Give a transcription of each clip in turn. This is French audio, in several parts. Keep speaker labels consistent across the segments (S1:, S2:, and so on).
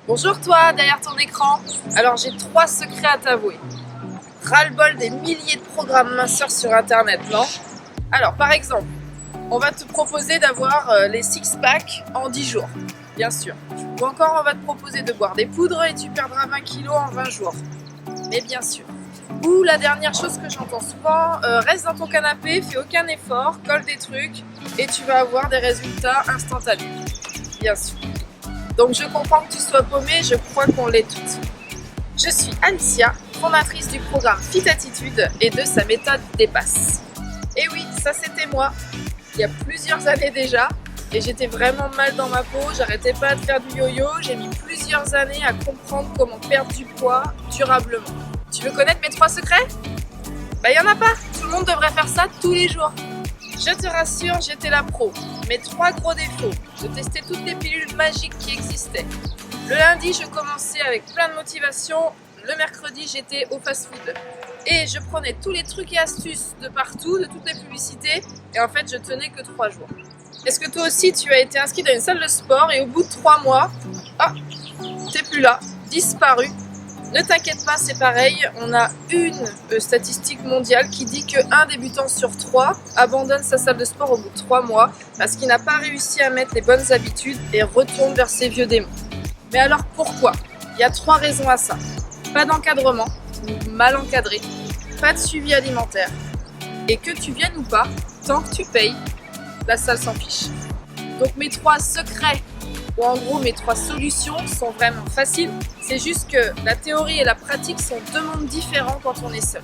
S1: Bonjour toi, derrière ton écran. Alors j'ai 3 secrets à t'avouer. Ras-le-bol des milliers de programmes minceurs sur internet, non? Alors par exemple, on va te proposer d'avoir les six-packs en 10 jours, bien sûr. Ou encore on va te proposer de boire des poudres et tu perdras 20 kilos en 20 jours. Mais bien sûr. Ou la dernière chose que j'entends souvent, reste dans ton canapé, fais aucun effort, colle des trucs et tu vas avoir des résultats instantanés. Bien sûr. Donc je comprends que tu sois paumé, je crois qu'on l'est toutes. Je suis Alicia, fondatrice du programme Fit Attitude et de sa méthode Dépasse. Et oui, ça c'était moi, il y a plusieurs années déjà, et j'étais vraiment mal dans ma peau, j'arrêtais pas de faire du yo-yo, j'ai mis plusieurs années à comprendre comment perdre du poids durablement. Tu veux connaître mes 3 secrets? Bah y en a pas, tout le monde devrait faire ça tous les jours. Je te rassure, j'étais la pro. Mes 3 gros défauts, je testais toutes les pilules magiques qui existaient. Le lundi, je commençais avec plein de motivation. Le mercredi, j'étais au fast-food. Et je prenais tous les trucs et astuces de partout, de toutes les publicités. Et en fait, je tenais que 3 jours. Est-ce que toi aussi, tu as été inscrit dans une salle de sport et au bout de 3 mois, t'es plus là, disparu? Ne t'inquiète pas, c'est pareil, on a une statistique mondiale qui dit qu'un débutant sur 3 abandonne sa salle de sport au bout de 3 mois parce qu'il n'a pas réussi à mettre les bonnes habitudes et retourne vers ses vieux démons. Mais alors pourquoi? Il y a 3 raisons à ça. Pas d'encadrement, ou mal encadré, pas de suivi alimentaire, et que tu viennes ou pas, tant que tu payes, la salle s'en fiche. Donc mes 3 secrets, ou en gros mes 3 solutions sont vraiment faciles, c'est juste que la théorie et la pratique sont 2 mondes différents quand on est seul.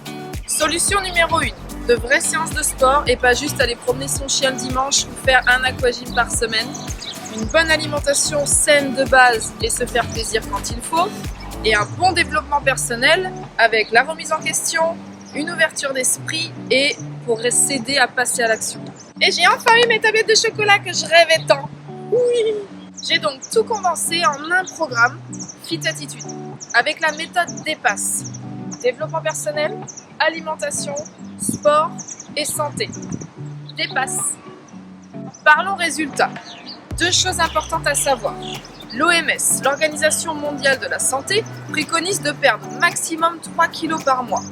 S1: Solution numéro 1, de vraies séances de sport et pas juste aller promener son chien le dimanche ou faire un aquagym par semaine. Une bonne alimentation saine de base et se faire plaisir quand il faut. Et un bon développement personnel avec la remise en question, une ouverture d'esprit et pour s'aider à passer à l'action. Et j'ai enfin eu mes tablettes de chocolat que je rêvais tant. Oui! J'ai donc tout condensé en un programme, Fit Attitude, avec la méthode Dépasse. Développement personnel, alimentation, sport et santé. Dépasse. Parlons résultats. 2 choses importantes à savoir. L'OMS, l'Organisation mondiale de la santé, préconise de perdre maximum 3 kilos par mois.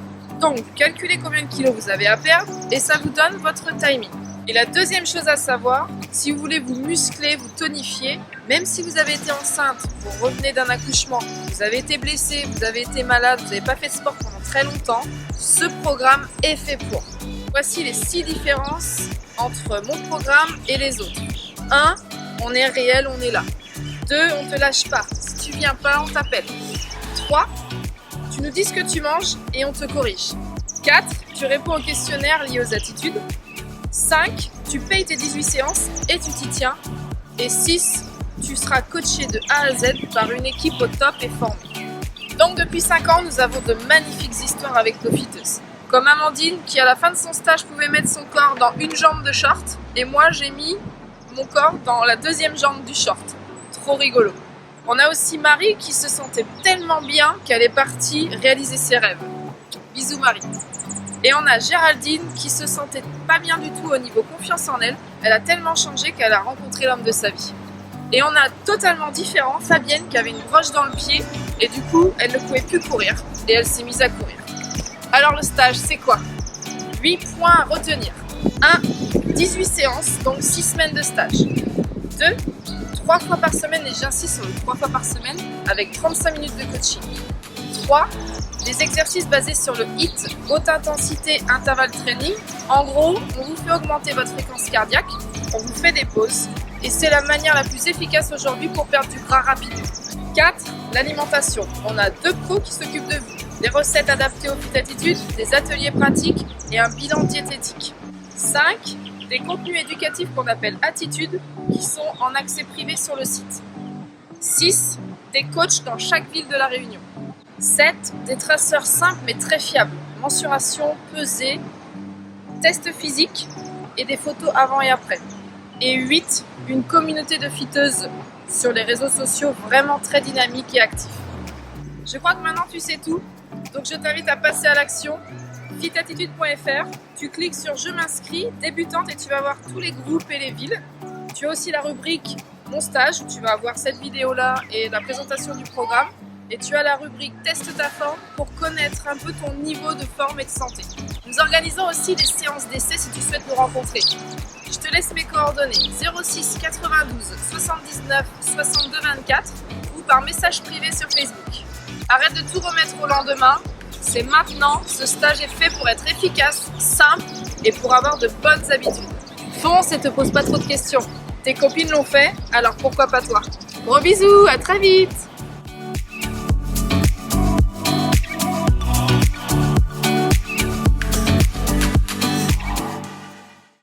S1: Donc, calculez combien de kilos vous avez à perdre et ça vous donne votre timing. Et la deuxième chose à savoir, si vous voulez vous muscler, vous tonifier, même si vous avez été enceinte, vous revenez d'un accouchement, vous avez été blessé, vous avez été malade, vous n'avez pas fait de sport pendant très longtemps, ce programme est fait pour. Voici les 6 différences entre mon programme et les autres. 1. On est réel, on est là. 2. On te lâche pas. Si tu viens pas, on t'appelle. 3. Tu nous dis ce que tu manges et on te corrige. 4. Tu réponds aux questionnaires liés aux attitudes. 5. Tu payes tes 18 séances et tu t'y tiens. Et 6. Tu seras coaché de A à Z par une équipe au top et formée. Donc depuis 5 ans, nous avons de magnifiques histoires avec nos fiteuses. Comme Amandine qui à la fin de son stage pouvait mettre son corps dans une jambe de short. Et moi j'ai mis mon corps dans la 2e jambe du short. Trop rigolo. On a aussi Marie qui se sentait tellement bien qu'elle est partie réaliser ses rêves. Bisous Marie. Et on a Géraldine qui se sentait pas bien du tout au niveau confiance en elle. Elle a tellement changé qu'elle a rencontré l'homme de sa vie. Et on a totalement différent Fabienne qui avait une broche dans le pied et du coup elle ne pouvait plus courir et elle s'est mise à courir. Alors le stage c'est quoi? 8 points à retenir. 1. 18 séances, donc 6 semaines de stage. 2. 3 fois par semaine, et j'insiste sur le 3 fois par semaine, avec 35 minutes de coaching. 3. Des exercices basés sur le HIIT, haute intensité intervalle training. En gros, on vous fait augmenter votre fréquence cardiaque, on vous fait des pauses, et c'est la manière la plus efficace aujourd'hui pour perdre du gras rapidement. 4. L'alimentation. On a 2 pros qui s'occupent de vous. Des recettes adaptées au Fit Attitude, des ateliers pratiques et un bilan diététique. 5. Des contenus éducatifs qu'on appelle Attitude, qui sont en accès privé sur le site. 6. Des coachs dans chaque ville de la Réunion. 7. Des traceurs simples mais très fiables. Mensuration, pesée, test physique et des photos avant et après. Et 8. Une communauté de fiteuses sur les réseaux sociaux vraiment très dynamique et actif. Je crois que maintenant tu sais tout, donc je t'invite à passer à l'action. Fitattitude.fr, tu cliques sur je m'inscris, débutante et tu vas voir tous les groupes et les villes. Tu as aussi la rubrique mon stage où tu vas avoir cette vidéo-là et la présentation du programme. Et tu as la rubrique Teste ta forme pour connaître un peu ton niveau de forme et de santé. Nous organisons aussi des séances d'essai si tu souhaites nous rencontrer. Je te laisse mes coordonnées 06 92 79 62 24 ou par message privé sur Facebook. Arrête de tout remettre au lendemain. C'est maintenant, ce stage est fait pour être efficace, simple et pour avoir de bonnes habitudes. Fonce et te pose pas trop de questions. Tes copines l'ont fait, alors pourquoi pas toi? Gros bisous, à très vite!